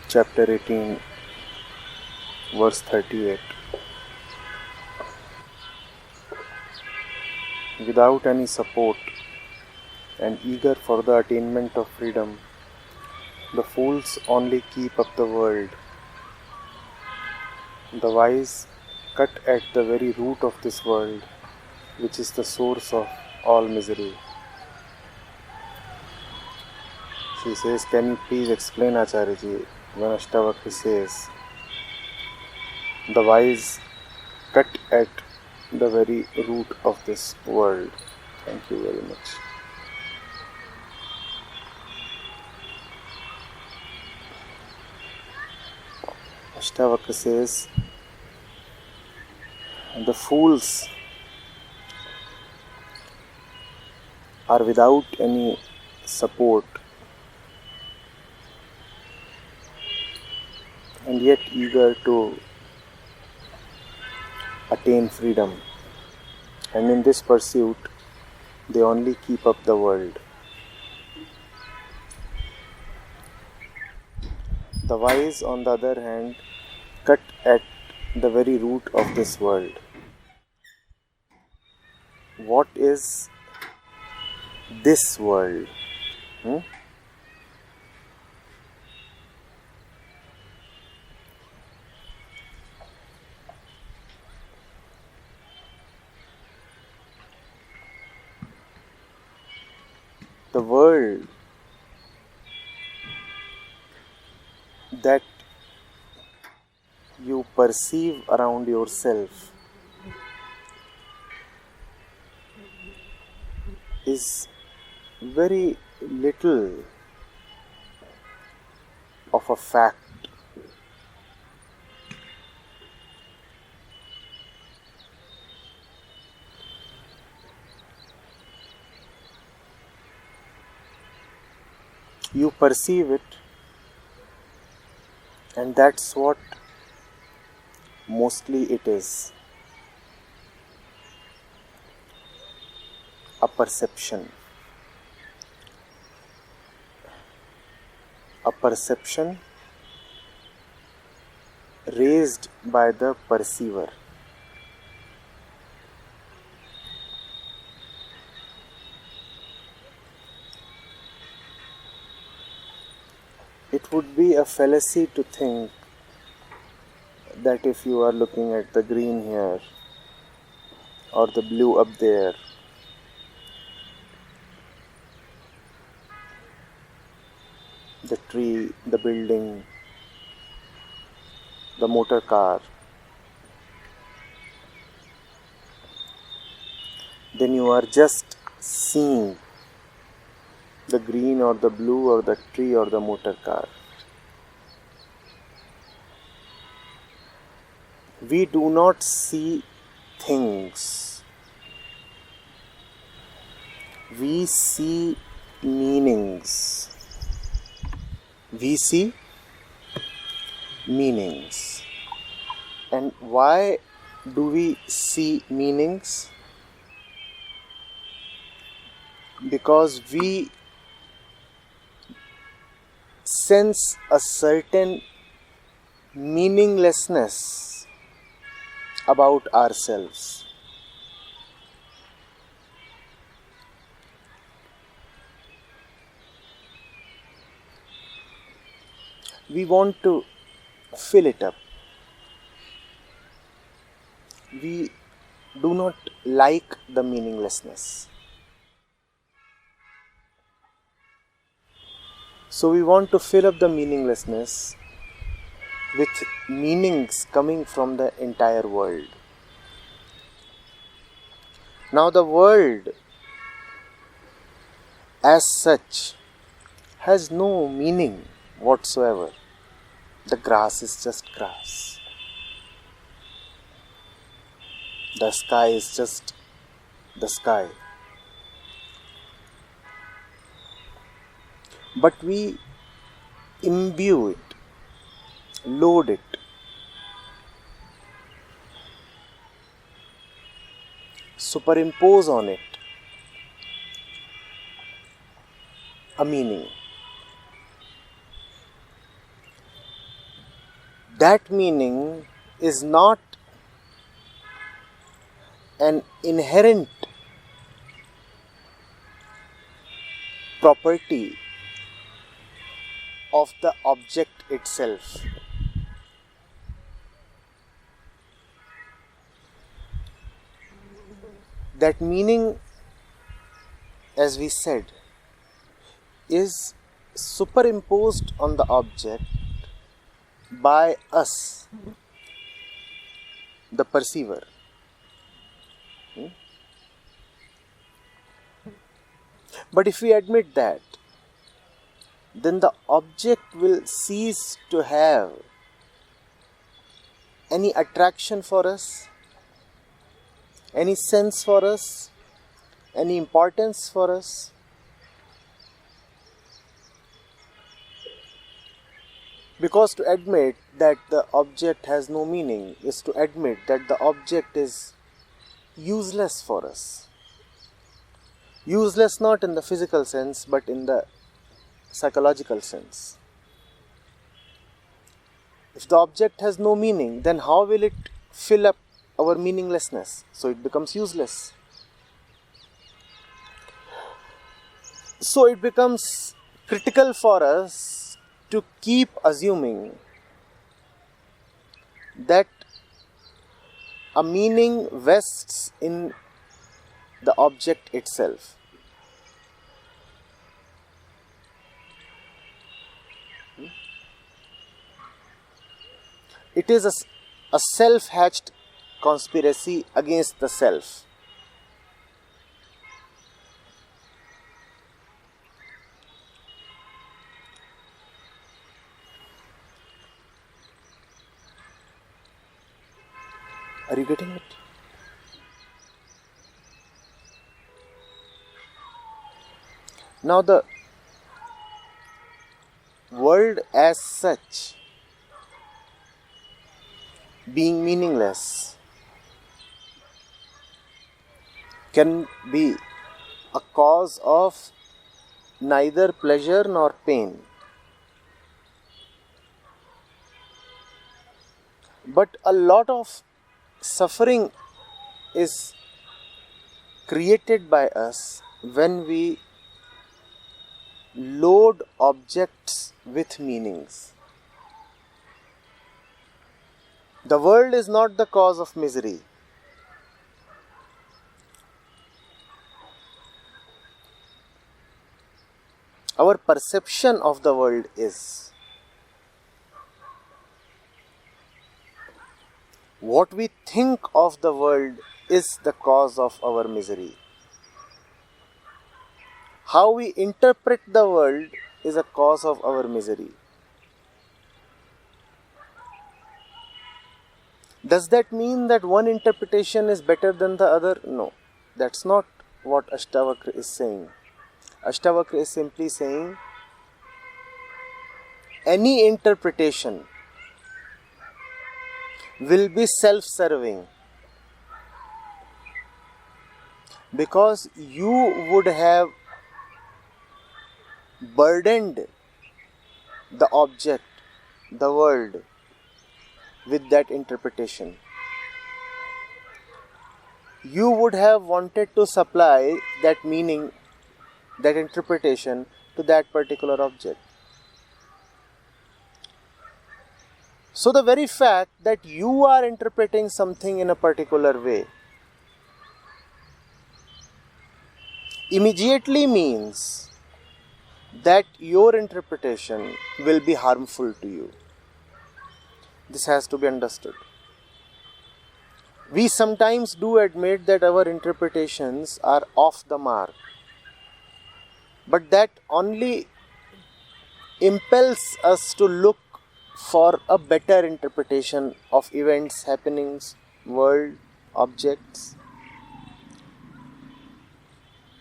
chapter 18, verse 38. Without any support and eager for the attainment of freedom, the fools only keep up the world. The wise cut at the very root of this world, which is the source of all misery. She says, can you please explain, Acharyaji, when Ashtavakra says, the wise cut at the very root of this world. Thank you very much. Ashtavakra says, the fools are without any support and yet eager to attain freedom, and in this pursuit they only keep up the world. The wise, on the other hand, cut at the very root of this world. What is this world? The world that you perceive around yourself is very little of a fact. You perceive it, and that's what mostly it is. A perception. A perception raised by the perceiver. It would be a fallacy to think that if you are looking at the green here or the blue up there, the tree, the building, the motor car, then you are just seeing the green or the blue or the tree or the motor car. We do not see things. We see meanings. We see meanings. And why do we see meanings? Because we sense a certain meaninglessness about ourselves. We want to fill it up. We do not like the meaninglessness. So we want to fill up the meaninglessness with meanings coming from the entire world. Now the world as such has no meaning whatsoever. The grass is just grass. The sky is just the sky. But we imbue it, load it, superimpose on it a meaning. that meaning is not an inherent property of the object itself. That meaning, as we said, is superimposed on the object by us, the perceiver. But if we admit that, then the object will cease to have any attraction for us, any sense for us, any importance for us. Because to admit that the object has no meaning is to admit that the object is useless for us. Useless not in the physical sense, but in the psychological sense. If the object has no meaning, then how will it fill up our meaninglessness? So it becomes useless. So it becomes critical for us to keep assuming that a meaning vests in the object itself. It is a self-hatched conspiracy against the self. Are you getting it? Now the world as such, being meaningless, can be a cause of neither pleasure nor pain. But a lot of suffering is created by us when we load objects with meanings. The world is not the cause of misery. Our perception of the world is. What we think of the world is the cause of our misery. How we interpret the world is a cause of our misery. Does that mean that one interpretation is better than the other? No, that's not what Ashtavakra is saying. Ashtavakra is simply saying any interpretation will be self-serving, because you would have burdened the object, the world, with that interpretation. You would have wanted to supply that meaning, that interpretation to that particular object. So the very fact that you are interpreting something in a particular way immediately means that your interpretation will be harmful to you. This has to be understood. We sometimes do admit that our interpretations are off the mark, but that only impels us to look for a better interpretation of events, happenings, world, objects.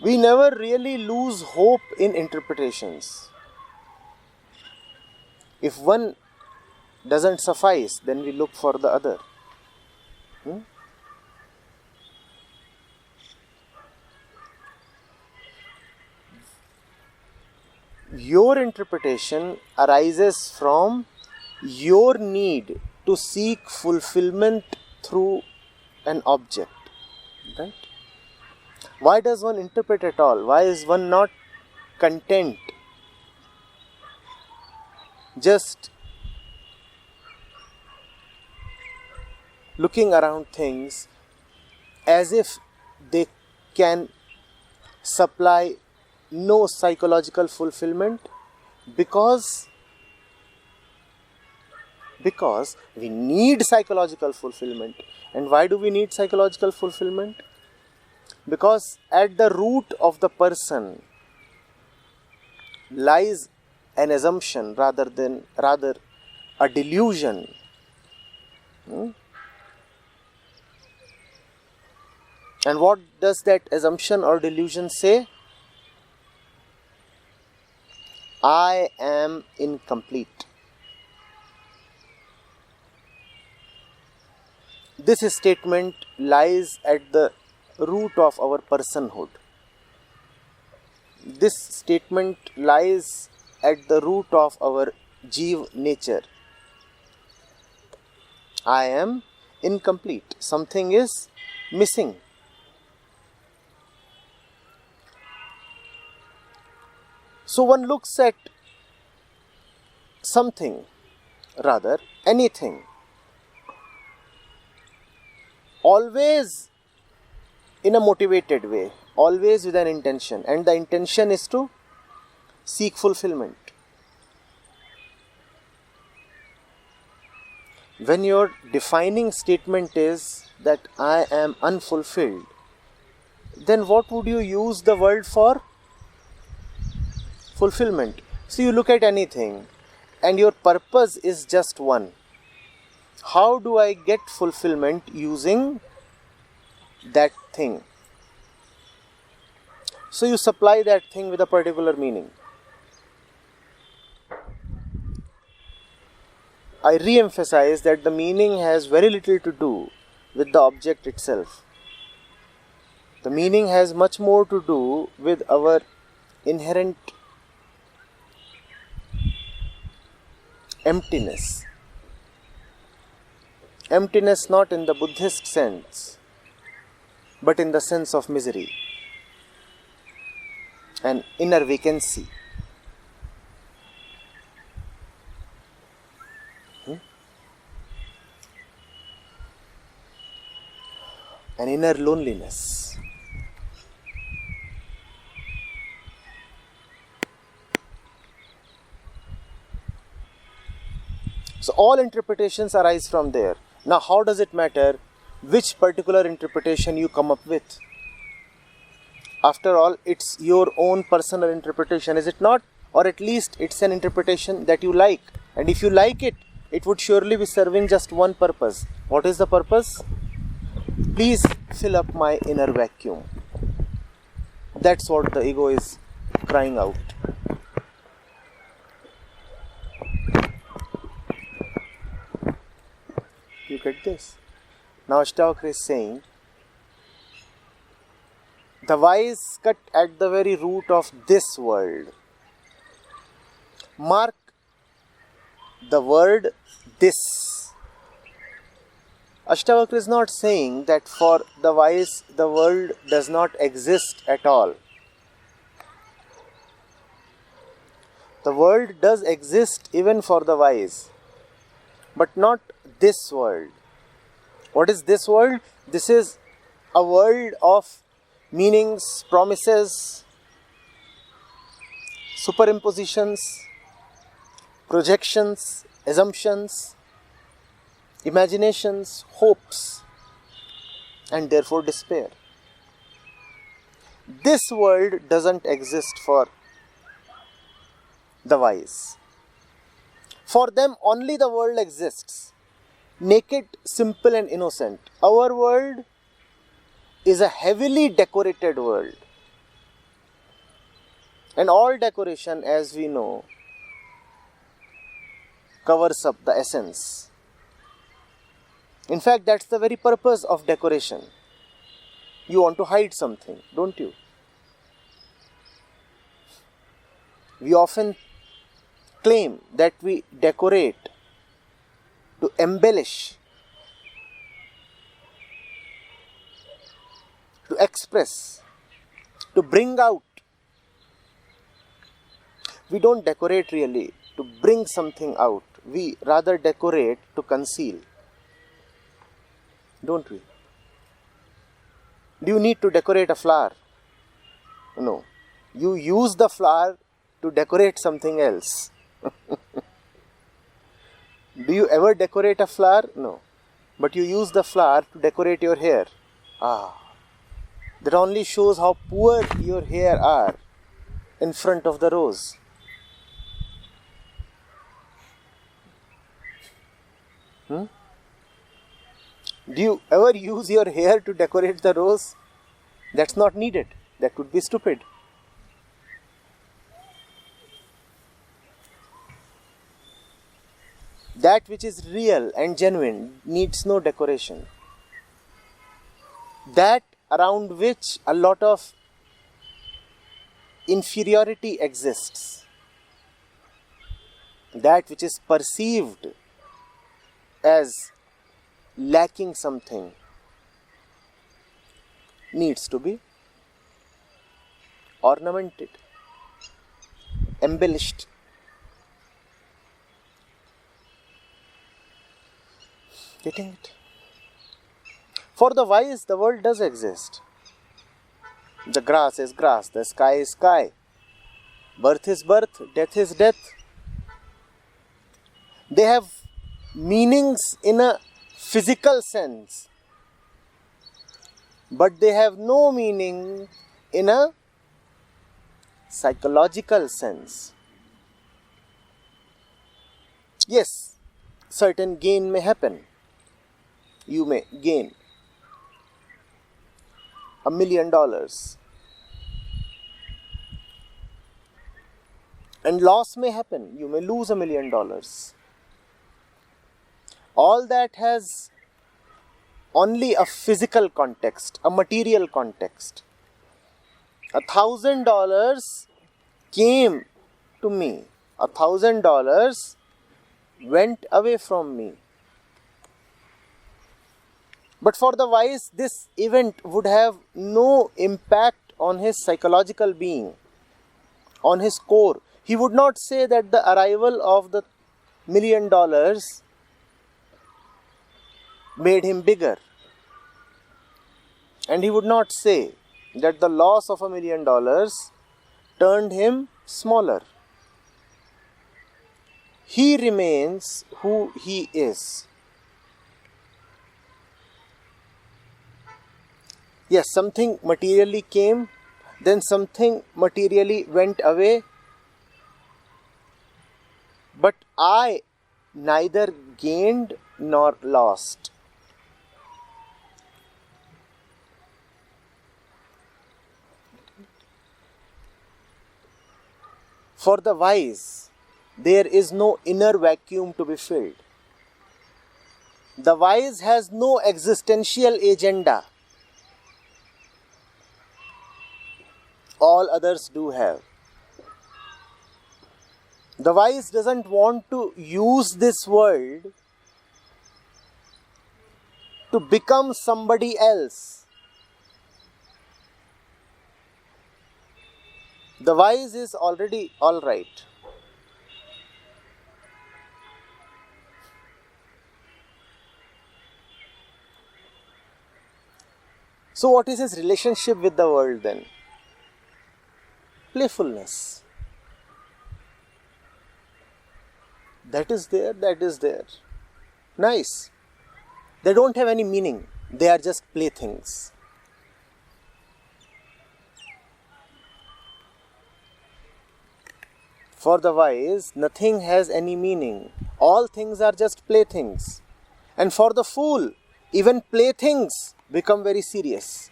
We never really lose hope in interpretations. If one doesn't suffice, then we look for the other. Your interpretation arises from your need to seek fulfillment through an object, right? Why does one interpret at all? Why is one not content just looking around things as if they can supply no psychological fulfillment? Because we need psychological fulfillment. And why do we need psychological fulfillment? Because at the root of the person lies an assumption rather a delusion. And what does that assumption or delusion say? I am incomplete. This statement lies at the root of our personhood. This statement lies at the root of our Jeev nature. I am incomplete. Something is missing. So one looks at something, rather anything, always in a motivated way, always with an intention, and the intention is to seek fulfillment. When your defining statement is that I am unfulfilled, then what would you use the word for? Fulfillment. So you look at anything and your purpose is just one. How do I get fulfillment using that thing? So you supply that thing with a particular meaning. I re-emphasize that the meaning has very little to do with the object itself. The meaning has much more to do with our inherent emptiness. Emptiness not in the Buddhist sense, but in the sense of misery, an inner vacancy. An inner loneliness. So all interpretations arise from there. Now how does it matter which particular interpretation you come up with? After all, it's your own personal interpretation, is it not? Or at least it's an interpretation that you like. And if you like it, it would surely be serving just one purpose. What is the purpose? Please fill up my inner vacuum. That's what the ego is crying out. You get this? Now Ashtavakra is saying, the wise cut at the very root of this world. Mark the word this. Ashtavakra is not saying that for the wise the world does not exist at all. The world does exist even for the wise, but not this world. What is this world? This is a world of meanings, promises, superimpositions, projections, assumptions, imaginations, hopes, and therefore despair. This world doesn't exist for the wise. For them only the world exists. Naked, simple and innocent. Our world is a heavily decorated world. And all decoration, as we know, covers up the essence. In fact, that's the very purpose of decoration. You want to hide something, don't you? We often claim that we decorate to embellish, to express, to bring out. We don't decorate really to bring something out. We rather decorate to conceal. Don't we? Do you need to decorate a flower? No. You use the flower to decorate something else. Do you ever decorate a flower? No. But you use the flower to decorate your hair. That only shows how poor your hair are in front of the rose. Do you ever use your hair to decorate the rose? That's not needed. That would be stupid. That which is real and genuine needs no decoration. That around which a lot of inferiority exists, that which is perceived as lacking something, needs to be ornamented, embellished. Getting it? For the wise, the world does exist. The grass is grass, the sky is sky. Birth is birth, death is death. They have meanings in a physical sense, but they have no meaning in a psychological sense. Yes, certain gain may happen. You may gain $1 million. And loss may happen. You may lose $1 million. All that has only a physical context, a material context. $1,000 came to me. $1,000 went away from me. But for the wise, this event would have no impact on his psychological being, on his core. He would not say that the arrival of the $1 million made him bigger. And he would not say that the loss of $1 million turned him smaller. He remains who he is. Yes, something materially came, then something materially went away. But I neither gained nor lost. For the wise, there is no inner vacuum to be filled. The wise has no existential agenda. All others do have. The wise doesn't want to use this world to become somebody else. The wise is already all right. So what is his relationship with the world then? Playfulness. That is there, that is there. Nice. They don't have any meaning. They are just playthings. For the wise, nothing has any meaning. All things are just playthings. And for the fool, even playthings become very serious.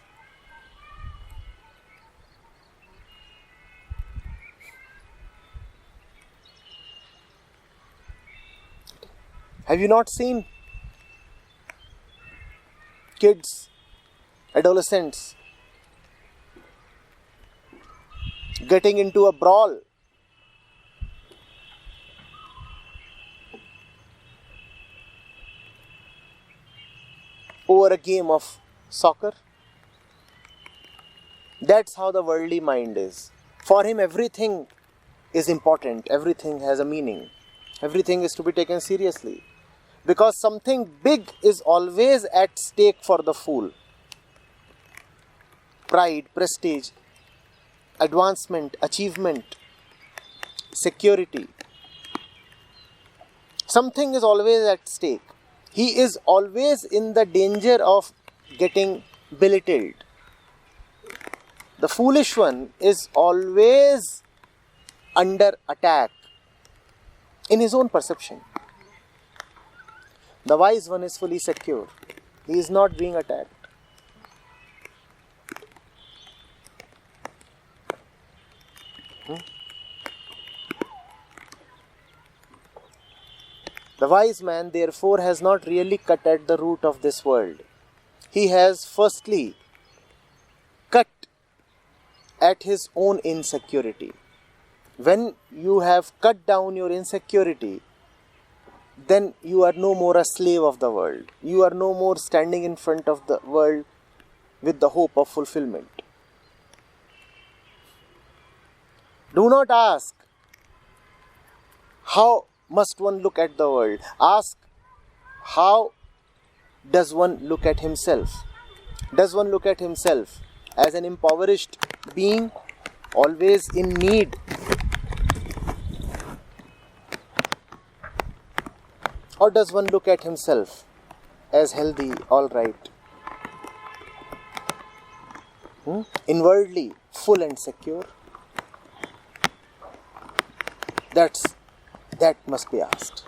Have you not seen kids, adolescents getting into a brawl? over a game of soccer. That's how the worldly mind is. For him, everything is important, everything has a meaning, everything is to be taken seriously. Because something big is always at stake for the fool. Pride, prestige, advancement, achievement, security. Something is always at stake. He is always in the danger of getting belittled. The foolish one is always under attack in his own perception. The wise one is fully secure. He is not being attacked. The wise man, therefore, has not really cut at the root of this world. He has firstly cut at his own insecurity. When you have cut down your insecurity, then you are no more a slave of the world. You are no more standing in front of the world with the hope of fulfillment. Do not ask, how must one look at the world? Ask, how does one look at himself? Does one look at himself as an impoverished being, always in need? Or does one look at himself as healthy, alright, inwardly full and secure? That must be asked.